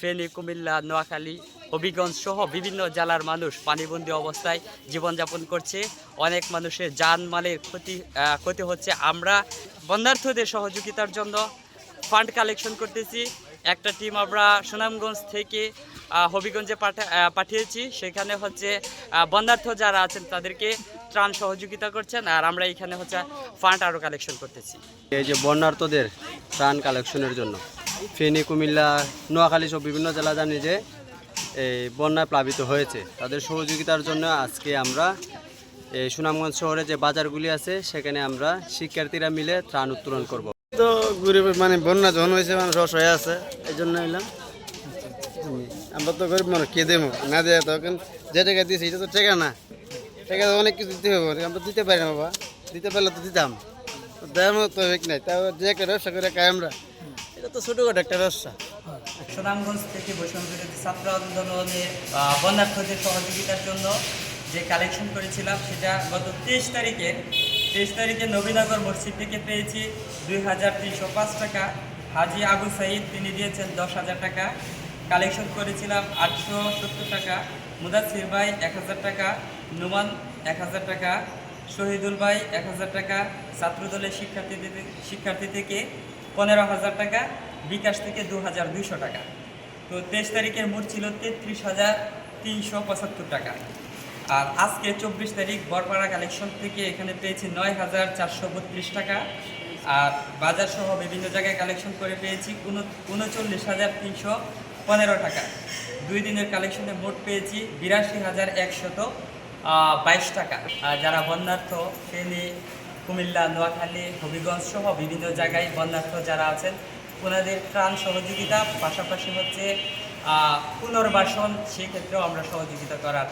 ফেনী, কুমিল্লা, নোয়াখালী, হবিগঞ্জ সহ বিভিন্ন জেলার মানুষ পানিবন্দী অবস্থায় জীবনযাপন করছে। অনেক মানুষের জানমালের ক্ষতি হচ্ছে। আমরা বন্যার্থদের সহযোগিতার জন্য ফান্ড কালেকশন করতেছি। একটা টিম আমরা সুনামগঞ্জ থেকে হবিগঞ্জে পাঠিয়েছি। সেখানে হচ্ছে বন্যার্থ যারা আছেন তাদেরকে ত্রাণ সহযোগিতা করছেন, আর আমরা এখানে হচ্ছে ফান্ড আরও কালেকশন করতেছি। এই যে বন্যার্থদের ত্রাণ কালেকশনের জন্য ফেনী, কুমিল্লা, নোয়াখালী সব বিভিন্ন জেলা জানি যে এই বন্যায় প্লাবিত হয়েছে, তাদের সহযোগিতার জন্য আজকে আমরা এই সুনামগঞ্জ শহরে যে বাজারগুলি আছে সেখানে আমরা শিক্ষার্থীরা মিলে ত্রাণ উত্তোলন করব। তো গরিব মানে বন্যা যখন হয়েছে মানুষ অসহায় আছে, এই জন্য এলাম। আমরা তো গরিব মানুষ, কে দেবো না দেয়, তখন যে টাকা দিয়েছি এটা তো টাকা না, টাকা অনেক কিছু দিতে হবে, আমরা দিতে পারি না বাবা, দিতে পারলে তো দিতাম, দেওয়ার মতো তো ঠিক নাই। তাও যে একটা ব্যবসা করে খাই আমরা, এটা তো ছোটোখাটো একটা ব্যবসা। সুনামগঞ্জ থেকে বৈষম্য বিরোধী ছাত্র আন্দোলনের বন্যার্থদের সহযোগিতার জন্য যে কালেকশন করেছিলাম সেটা গত 23 তারিখে নবীনগর মসজিদ থেকে পেয়েছি 2305 টাকা। হাজি আবু সাইদ তিনি দিয়েছেন 10,000 টাকা। কালেকশন করেছিলাম 870 টাকা। মুদাসির ভাই 1000 টাকা, নুমান 1000 টাকা, শহীদুল ভাই 1000 টাকা, ছাত্রদলের শিক্ষার্থী থেকে 15,000 টাকা, বিকাশ থেকে 2,200 টাকা। তো 23 তারিখের মোট ছিল 33,375 টাকা। আর আজকে 24 তারিখ বরপাড়া কালেকশন থেকে এখানে পেয়েছি 9,432 টাকা। আর বাজার সহ বিভিন্ন জায়গায় কালেকশন করে পেয়েছি 39,315 টাকা। 2 দিনের কালেকশনে মোট পেয়েছি 82,122 টাকা। আর যারা বন্যার্থ ফেনী, কুমিল্লা, নোয়াখালী, হবিগঞ্জ সহ বিভিন্ন জায়গায় বন্যার্থ যারা আছেন ওনাদের ত্রাণ সহযোগিতা, পাশাপাশি হচ্ছে পুনর্বাসন, সেক্ষেত্রেও আমরা সহযোগিতা করার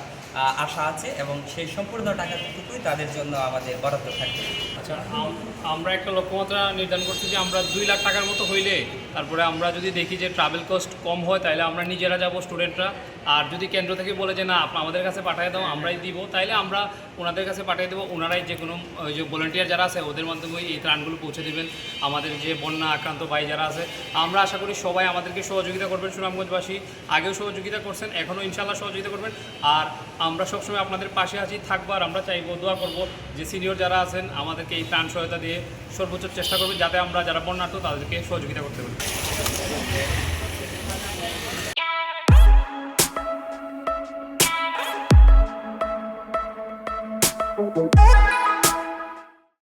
আশা আছে এবং সেই সম্পূর্ণ টাকাটুকুই তাদের জন্য আমাদের বরাদ্দ থাকবে। আচ্ছা, আমরা একটা লক্ষ্যমাত্রা নির্ধারণ করছি যে আমরা 2 লাখ টাকার মতো হইলে তারপরে আমরা যদি দেখি যে ট্রাভেল কস্ট কম হয় তাহলে আমরা নিজেরা যাব স্টুডেন্টরা। আর যদি কেন্দ্র থেকে বলে যে না আমাদের কাছে পাঠিয়ে দাও আমরাই দিব, তাইলে আমরা ওনাদের কাছে পাঠিয়ে দেবো। ওনারাই যে কোনো ওই যে ভলেন্টিয়ার যারা আছে ওদের মাধ্যমে এই ত্রাণগুলো পৌঁছে দেবেন আমাদের যে বন্যা আক্রান্ত ভাই যারা আছে। আমরা আশা করি সবাই আমাদেরকে সহযোগিতা করবেন। সুনামগঞ্জবাসী আগেও সহযোগিতা করছেন, এখনও ইনশাল্লাহ সহযোগিতা করবেন। আর আমরা সবসময় আপনাদের পাশে আছি, থাকবো। আর আমরা চাইবো, দোয়া করব যে সিনিয়র যারা আছেন আমাদেরকে এই ত্রাণ সহায়তা দিয়ে সর্বোচ্চ চেষ্টা করবেন যাতে আমরা যারা বন্যার্থ তাদেরকে সহযোগিতা করতে পারি।